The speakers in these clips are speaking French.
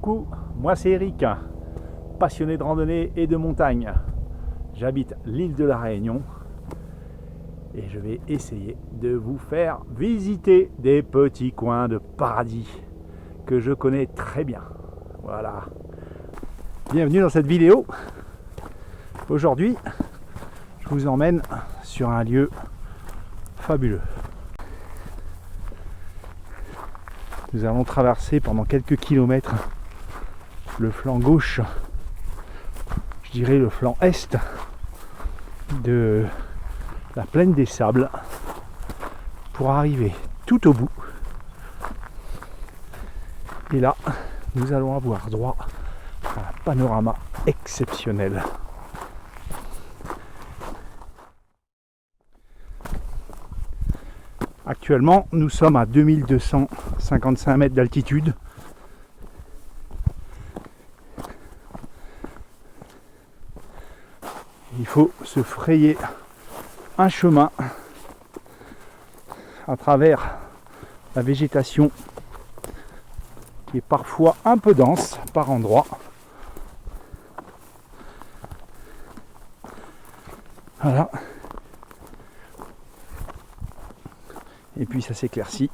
Coucou, moi c'est Eric, passionné de randonnée et de montagne. J'habite l'île de la Réunion et je vais essayer de vous faire visiter des petits coins de paradis que je connais très bien. Voilà. Bienvenue dans cette vidéo. Aujourd'hui, je vous emmène sur un lieu fabuleux. Nous allons traverser pendant quelques kilomètres le flanc gauche, je dirais le flanc est de la plaine des Sables pour arriver tout au bout. Et là, nous allons avoir droit à un panorama exceptionnel. Actuellement, nous sommes à 2255 mètres d'altitude. Il faut se frayer un chemin à travers la végétation qui est parfois un peu dense par endroits. Voilà. Et puis ça s'éclaircit.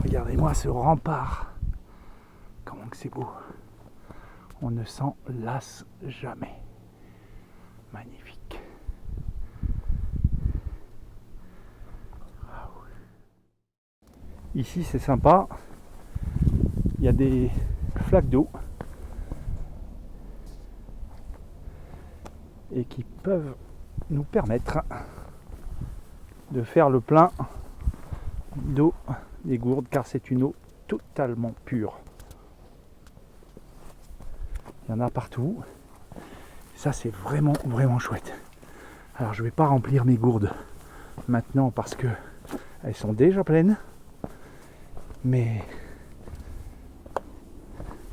Regardez-moi ce rempart. Comment que c'est beau. On ne s'en lasse jamais. Magnifique. Wow. Ici c'est sympa. Il y a des flaques d'eau. Et qui peuvent nous permettre de faire le plein d'eau des gourdes, car c'est une eau totalement pure. Il y en a partout. Ça c'est vraiment chouette. Alors je ne vais pas remplir mes gourdes maintenant parce que elles sont déjà pleines, mais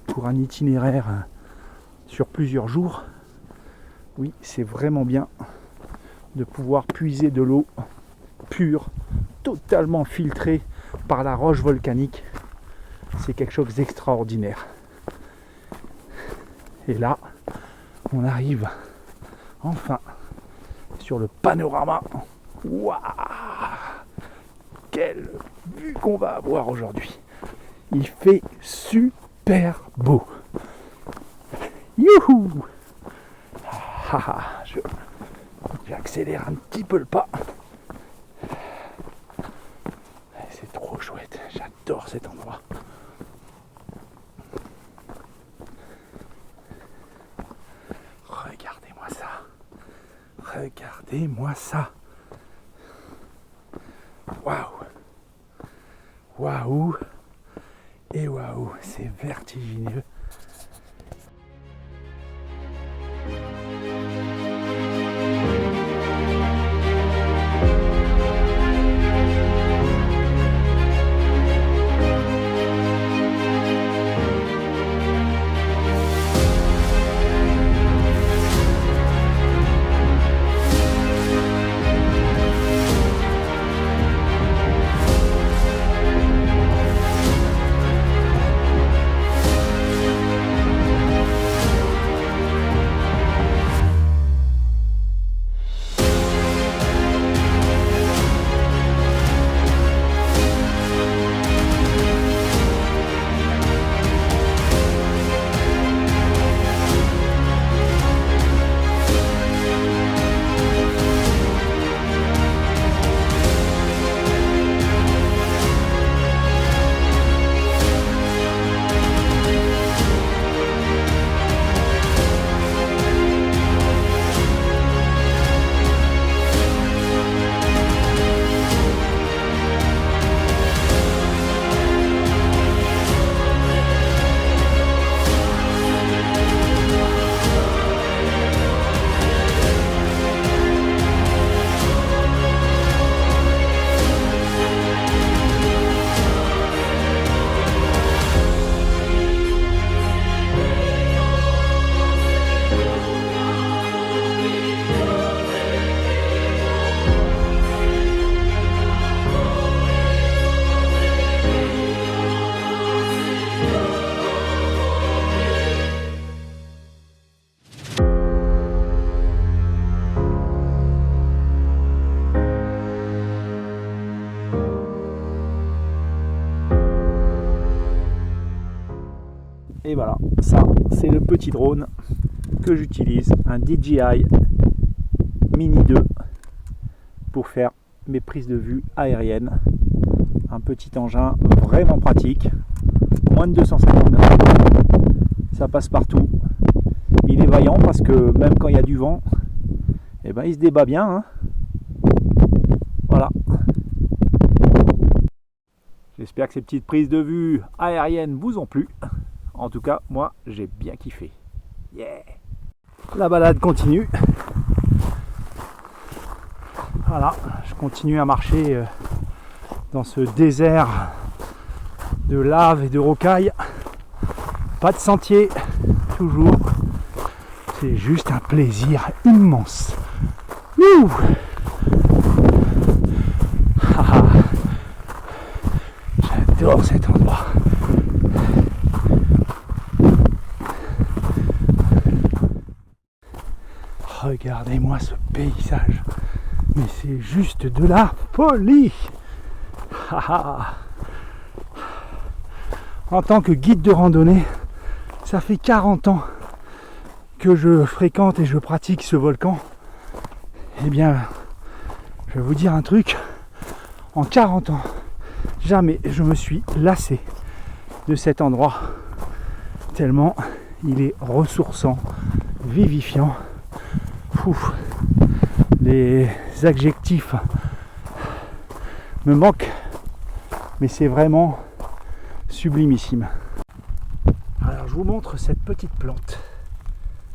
pour un itinéraire sur plusieurs jours, oui, c'est vraiment bien de pouvoir puiser de l'eau pure, totalement filtrée par la roche volcanique. C'est quelque chose d'extraordinaire. Et là, on arrive enfin sur le panorama. Waouh! Quelle vue qu'on va avoir aujourd'hui! Il fait super beau. Youhou! J'accélère un petit peu le pas. C'est trop chouette, j'adore cet endroit. Regardez-moi ça. Regardez-moi ça. Waouh. Waouh. Et waouh, c'est vertigineux. Et voilà, ça c'est le petit drone que j'utilise, un DJI Mini 2 pour faire mes prises de vue aériennes. Un petit engin vraiment pratique, moins de 250 grammes, ça passe partout. Il est vaillant parce que même quand il y a du vent, eh ben, il se débat bien, hein. Voilà. J'espère que ces petites prises de vue aériennes vous ont plu. En tout cas, moi, j'ai bien kiffé. Yeah. La balade continue. Voilà, je continue à marcher dans ce désert de lave et de rocailles. Pas de sentier, toujours. C'est juste un plaisir immense. Wouh. J'adore cet endroit. Regardez-moi ce paysage. Mais c'est juste de la folie. En tant que guide de randonnée, ça fait 40 ans que je fréquente et je pratique ce volcan. Eh bien, je vais vous dire un truc. En 40 ans, jamais je me suis lassé de cet endroit. Tellement il est ressourçant, vivifiant. Ouf, les adjectifs me manquent, mais c'est vraiment sublimissime. Alors je vous montre cette petite plante,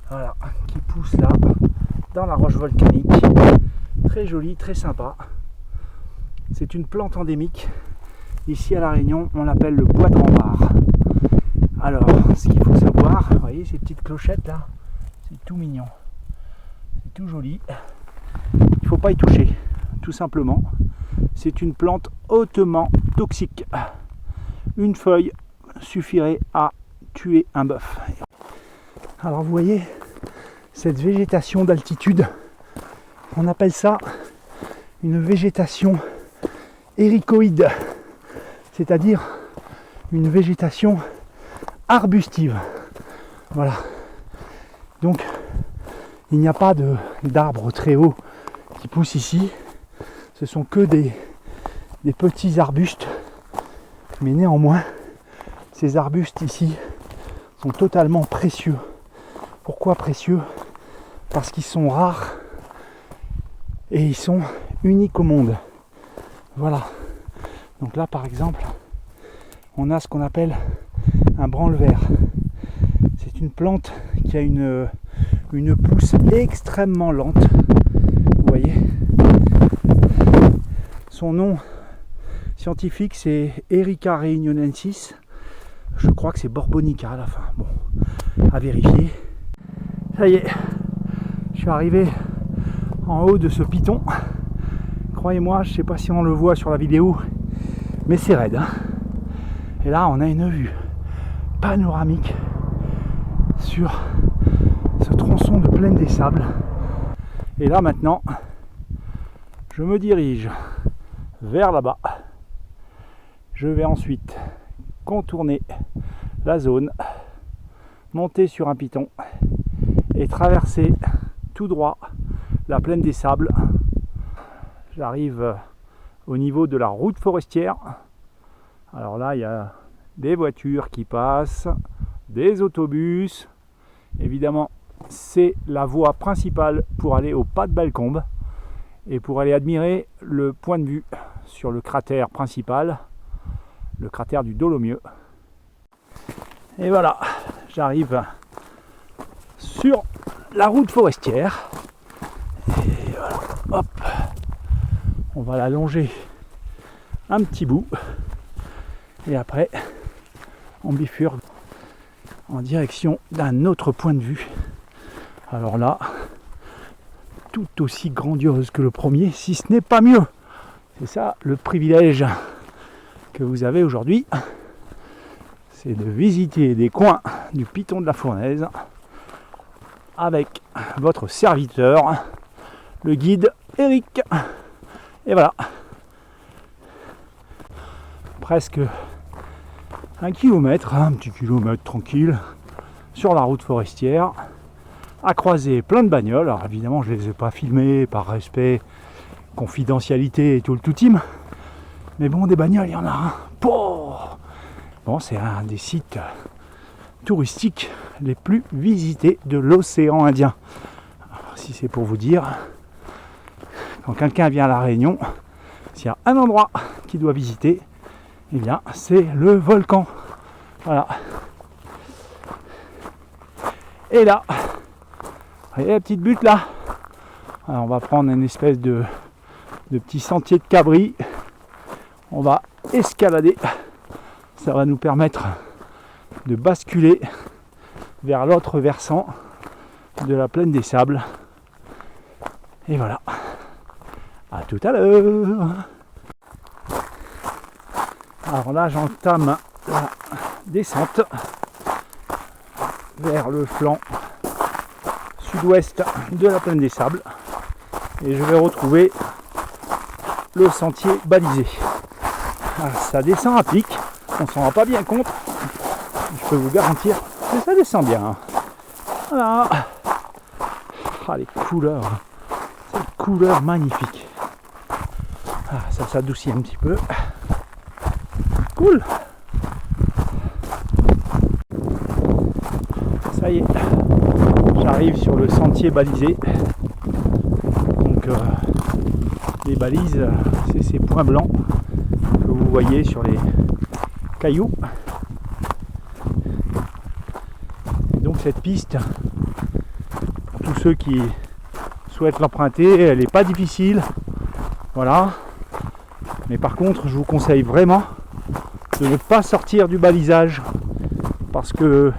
voilà, qui pousse là dans la roche volcanique, très jolie, très sympa. C'est une plante endémique. Ici à La Réunion, on l'appelle le bois de rempart. Alors, ce qu'il faut savoir, vous voyez ces petites clochettes là, c'est tout mignon, c'est tout joli. Il ne faut pas y toucher, tout simplement. C'est une plante hautement toxique. Une feuille suffirait à tuer un bœuf. Alors vous voyez, cette végétation d'altitude, on appelle ça une végétation ericoïde, c'est-à-dire une végétation arbustive. Voilà. Donc il n'y a pas d'arbres très hauts qui poussent ici. Ce sont que des petits arbustes. Mais néanmoins, ces arbustes ici sont totalement précieux. Pourquoi précieux? Parce qu'ils sont rares et ils sont uniques au monde. Voilà. Donc là par exemple, on a ce qu'on appelle un branle-vert. C'est une plante qui a une pousse extrêmement lente. Vous voyez, son nom scientifique c'est Erica réunionensis. Je crois que c'est Borbonica à la fin. Bon, à vérifier. Ça y est, je suis arrivé en haut de ce piton. Croyez-moi, je ne sais pas si on le voit sur la vidéo, mais c'est raide, hein. Et là, on a une vue panoramique sur ce tronçon de plaine des sables. Et là maintenant, je me dirige vers là-bas. Je vais ensuite contourner la zone, monter sur un piton et traverser tout droit la plaine des sables. J'arrive au niveau de la route forestière. Alors là, il y a des voitures qui passent, des autobus. Évidemment, c'est la voie principale pour aller au Pas de Balcombe et pour aller admirer le point de vue sur le cratère principal, le cratère du Dolomieu. Et voilà, j'arrive sur la route forestière. Et voilà, hop, on va la longer un petit bout. Et après, on bifurque en direction d'un autre point de vue. Alors là, tout aussi grandiose que le premier, si ce n'est pas mieux. C'est ça le privilège que vous avez aujourd'hui, c'est de visiter des coins du Piton de la Fournaise avec votre serviteur, le guide Eric. Et voilà, presque 1 kilomètre, un petit kilomètre tranquille, sur la route forestière, à croiser plein de bagnoles. Alors évidemment, je ne les ai pas filmées par respect, confidentialité et tout le tout team. Mais bon, des bagnoles, il y en a un. Bon, c'est un des sites touristiques les plus visités de l'océan Indien. Alors, si c'est pour vous dire, quand quelqu'un vient à La Réunion, s'il y a un endroit qu'il doit visiter, eh bien, c'est le volcan. Voilà. Et là, vous voyez la petite butte là. Alors, on va prendre une espèce de petit sentier de cabri. On va escalader. Ça va nous permettre de basculer vers l'autre versant de la plaine des Sables. Et voilà. À tout à l'heure. Alors là, j'entame la descente vers le flanc sud-ouest de la plaine des Sables. Et je vais retrouver le sentier balisé. Alors, ça descend à pic. On s'en rend pas bien compte. Je peux vous garantir que ça descend bien. Voilà. Ah, les couleurs. Ces couleurs magnifiques. Ah, ça s'adoucit un petit peu. Cool. Ça y est. J'arrive sur le sentier balisé. Donc les balises, c'est ces points blancs que vous voyez sur les cailloux. Et donc cette piste, pour tous ceux qui souhaitent l'emprunter, elle n'est pas difficile. Voilà. Mais par contre, je vous conseille vraiment de ne pas sortir du balisage, parce que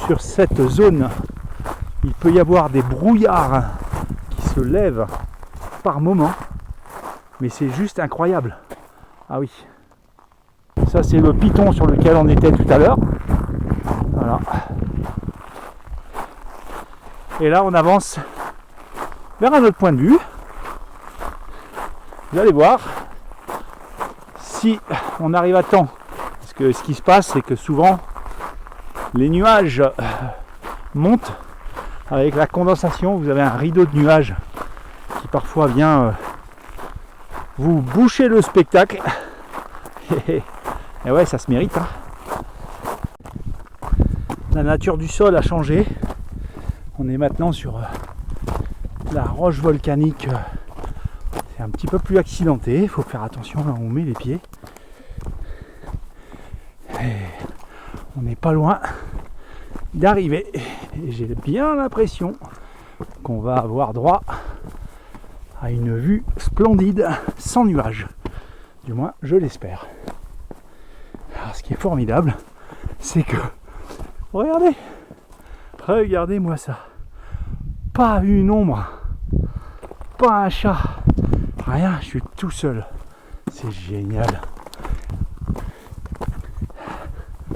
sur cette zone, il peut y avoir des brouillards qui se lèvent par moment, mais c'est juste incroyable. Ah oui. Ça, c'est le piton sur lequel on était tout à l'heure. Voilà. Et là, on avance vers un autre point de vue. Vous allez voir si on arrive à temps. Parce que ce qui se passe, c'est que souvent, les nuages montent avec la condensation. Vous avez un rideau de nuages qui parfois vient vous boucher le spectacle. Et ouais, ça se mérite. Hein. La nature du sol a changé. On est maintenant sur la roche volcanique. C'est un petit peu plus accidenté. Il faut faire attention là où on met les pieds. Et on n'est pas loin d'arriver. Et j'ai bien l'impression qu'on va avoir droit à une vue splendide sans nuages. Du moins, je l'espère. Alors, ce qui est formidable, c'est que, regardez-moi ça. Pas une ombre, pas un chat, rien, je suis tout seul. C'est génial.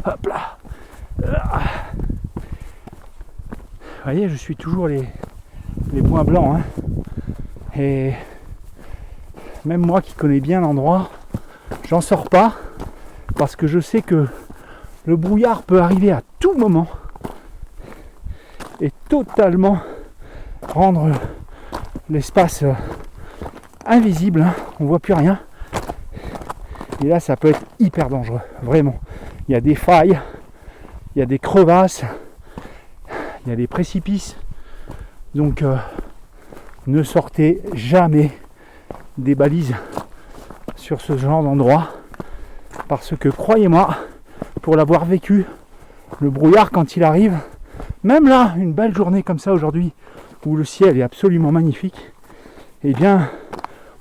Hop là. Vous voyez, je suis toujours les points blancs. Hein. Et même moi qui connais bien l'endroit, j'en sors pas parce que je sais que le brouillard peut arriver à tout moment et totalement rendre l'espace invisible. Hein. On voit plus rien. Et là, ça peut être hyper dangereux, vraiment. Il y a des failles, il y a des crevasses, il y a des précipices. Donc, ne sortez jamais des balises sur ce genre d'endroit. Parce que, croyez-moi, pour l'avoir vécu, le brouillard, quand il arrive, même là, une belle journée comme ça aujourd'hui, où le ciel est absolument magnifique, eh bien,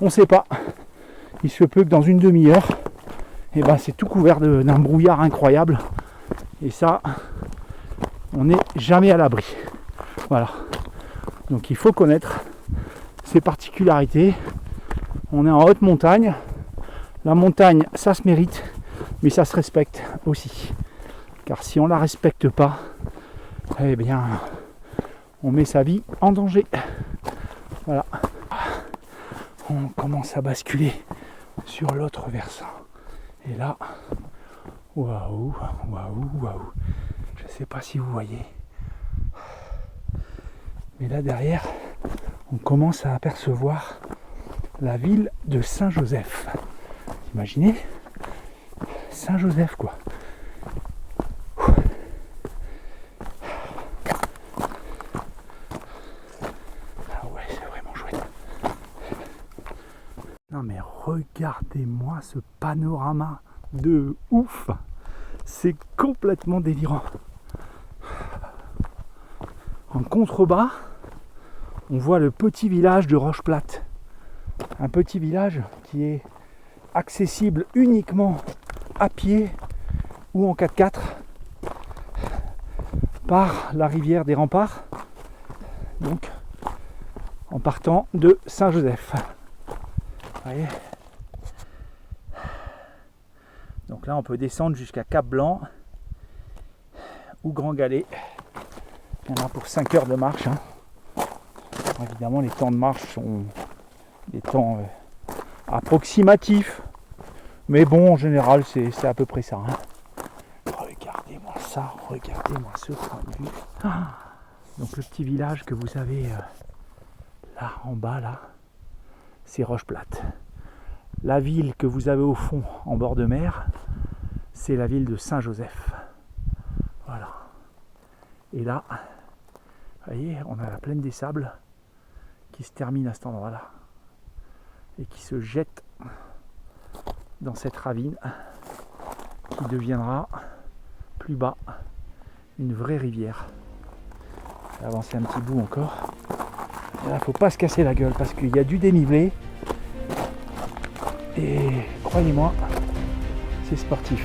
on ne sait pas. Il se peut que dans une demi-heure, eh ben, c'est tout couvert d'un brouillard incroyable. Et ça, on n'est jamais à l'abri. Voilà. Donc il faut connaître ses particularités. On est en haute montagne. La montagne, ça se mérite, mais ça se respecte aussi. Car si on ne la respecte pas, eh bien, on met sa vie en danger. Voilà. On commence à basculer sur l'autre versant. Et là, Waouh, waouh, waouh. Je ne sais pas si vous voyez. Mais là derrière, on commence à apercevoir la ville de Saint-Joseph. Imaginez Saint-Joseph quoi. Ah ouais, c'est vraiment chouette. Non mais regardez-moi ce panorama de ouf. C'est complètement délirant. En contrebas, on voit le petit village de Roche-Plate. Un petit village qui est accessible uniquement à pied ou en 4x4 par la rivière des Remparts, donc en partant de Saint-Joseph. Vous voyez ? Donc là on peut descendre jusqu'à Cap-Blanc ou Grand Galet. Il y en a pour 5 heures de marche. Alors, évidemment les temps de marche sont des temps approximatifs. Mais bon en général c'est à peu près ça. Regardez-moi ça, regardez-moi ce point de vue. Donc le petit village que vous avez là en bas là, c'est Roche-Plate. La ville que vous avez au fond en bord de mer, c'est la ville de Saint-Joseph. Voilà. Et là, vous voyez, on a la plaine des Sables qui se termine à cet endroit-là et qui se jette dans cette ravine qui deviendra plus bas une vraie rivière. Je vais avancer un petit bout encore. Et là, faut pas se casser la gueule parce qu'il y a du dénivelé. Et croyez-moi, c'est sportif.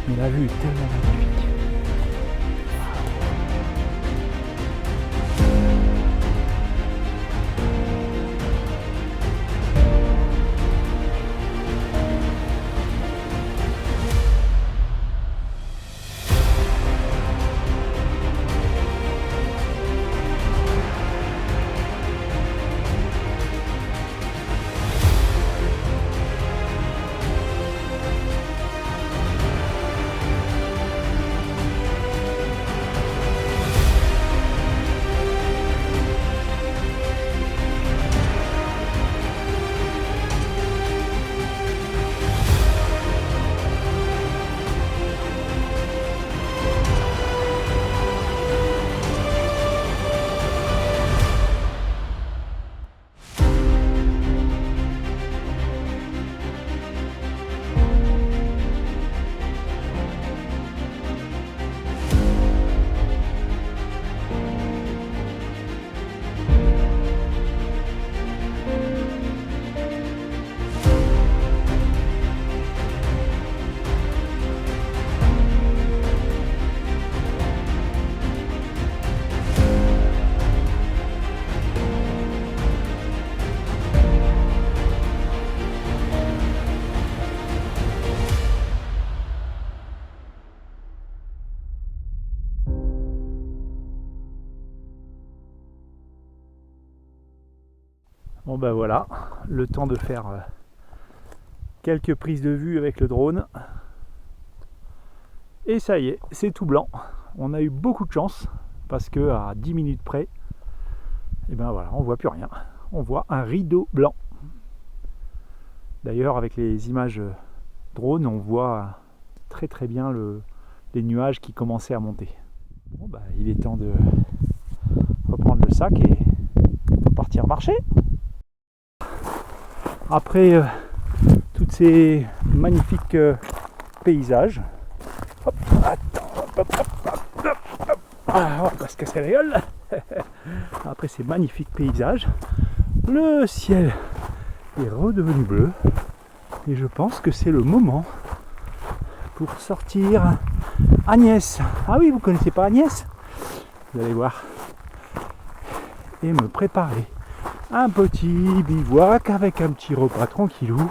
Mais la vue est tellement magnifique. Bon ben voilà, le temps de faire quelques prises de vue avec le drone. Et ça y est, c'est tout blanc. On a eu beaucoup de chance parce que à 10 minutes près, et ben voilà, on voit plus rien. On voit un rideau blanc. D'ailleurs, avec les images drone, on voit très très bien les nuages qui commençaient à monter. Bon ben, il est temps de reprendre le sac et partir marcher. Après tous ces magnifiques paysages, hop, attends, hop, on va pas se casser la gueule. Après ces magnifiques paysages, le ciel est redevenu bleu et je pense que c'est le moment pour sortir Agnès. Ah oui, vous connaissez pas Agnès? Vous allez voir. Et me préparer un petit bivouac avec un petit repas tranquillou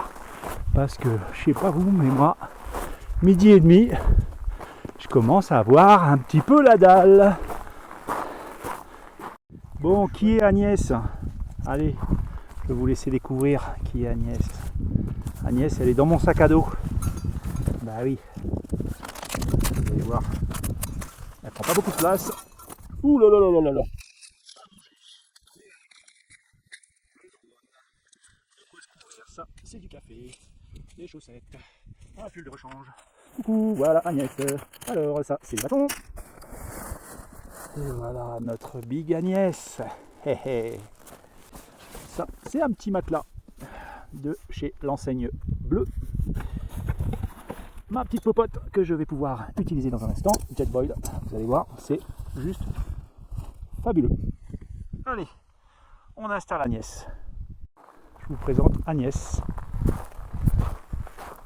parce que je sais pas vous mais moi 12h30 je commence à avoir un petit peu la dalle. Bon, qui est Agnès? Allez, je vais vous laisser découvrir qui est Agnès. Agnès, elle est dans mon sac à dos. Bah oui. Vous allez voir, elle prend pas beaucoup de place. Ouh là là là là là. Ça, c'est du café, des chaussettes, un pull de rechange. Coucou, voilà Agnès. Alors ça, c'est le bâton. Et voilà notre big Agnès. Hé hé. Ça, c'est un petit matelas de chez l'enseigne bleue. Ma petite popote que je vais pouvoir utiliser dans un instant. Jetboil, vous allez voir, c'est juste fabuleux. Allez, on installe Agnès. Je vous présente Agnès,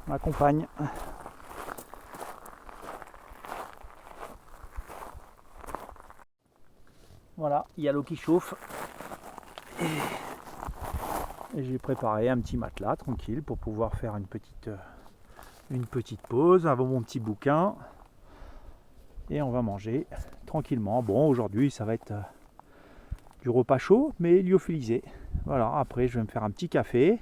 ma compagne. Voilà, il y a l'eau qui chauffe. Et j'ai préparé un petit matelas tranquille pour pouvoir faire une petite pause avant mon petit bouquin. Et on va manger tranquillement. Bon, aujourd'hui, ça va être du repas chaud, mais lyophilisé. Voilà, après, je vais me faire un petit café.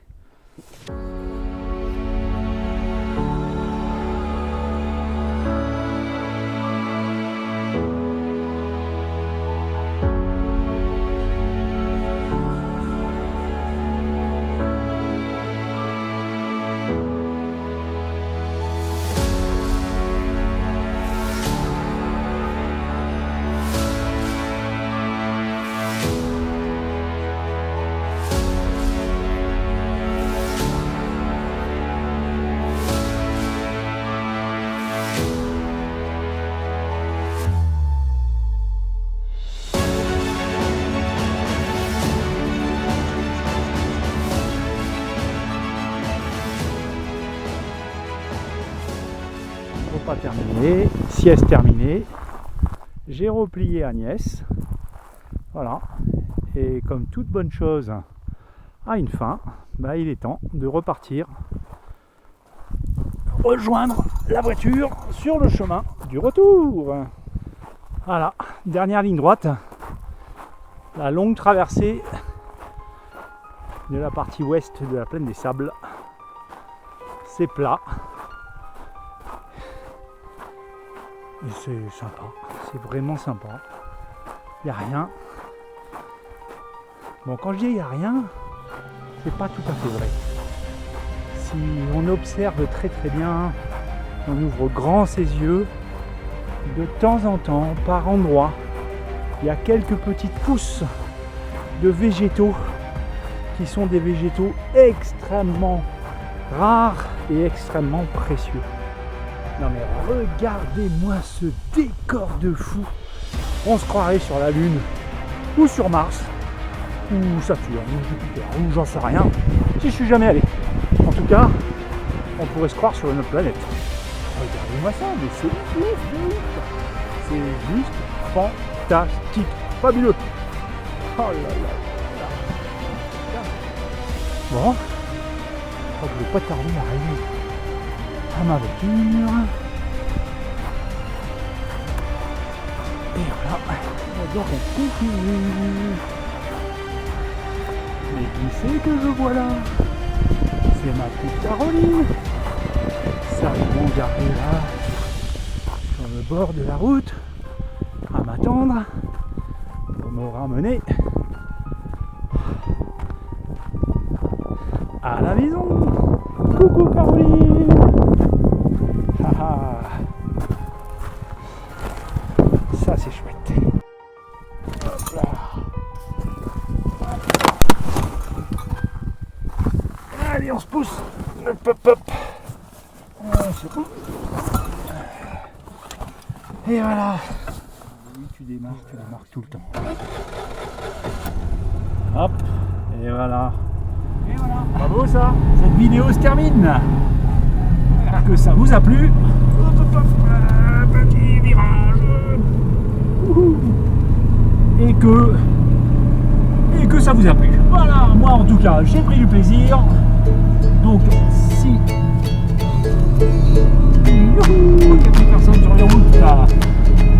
Repas terminé, sieste terminée. J'ai replié Agnès. Voilà. Et comme toute bonne chose a une fin, bah, il est temps de repartir rejoindre la voiture sur le chemin du retour. Voilà, dernière ligne droite. La longue traversée de la partie ouest de la plaine des Sables. C'est plat. Et c'est sympa, c'est vraiment sympa. Il n'y a rien. Bon, quand je dis il n'y a rien, c'est pas tout à fait vrai. Si on observe très très bien, on ouvre grand ses yeux, de temps en temps, par endroits, il y a quelques petites pousses de végétaux qui sont des végétaux extrêmement rares et extrêmement précieux. Non mais regardez-moi ce décor de fou. On se croirait sur la Lune, ou sur Mars, ou Saturne, ou Jupiter, ou j'en sais rien. Si je suis jamais allé. En tout cas, on pourrait se croire sur une autre planète. Regardez-moi ça, mais c'est ouf de ouf. C'est juste fantastique, fabuleux. Oh là là là. Bon, je crois que je vais pas tarder à arriver à ma voiture. Et voilà, donc on continue. Mais qui c'est que je vois là? C'est ma petite Caroline. Ça vont garer là, sur le bord de la route, à m'attendre pour me ramener à la maison. Coucou Caroline. Ça c'est chouette. Hop là. Allez, on se pousse. Hop hop hop. C'est bon. Et voilà. Oui, tu démarres tout le temps. Hop. Et voilà. Et voilà. Bravo ça. Cette vidéo se termine. J'espère que ça vous a plu. Hop, hop, hop. Petit virage. Et que ça vous a plu. Voilà, moi en tout cas j'ai pris du plaisir. Donc si il y a plus personne sur les routes là,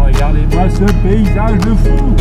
regardez-moi ce paysage de fou.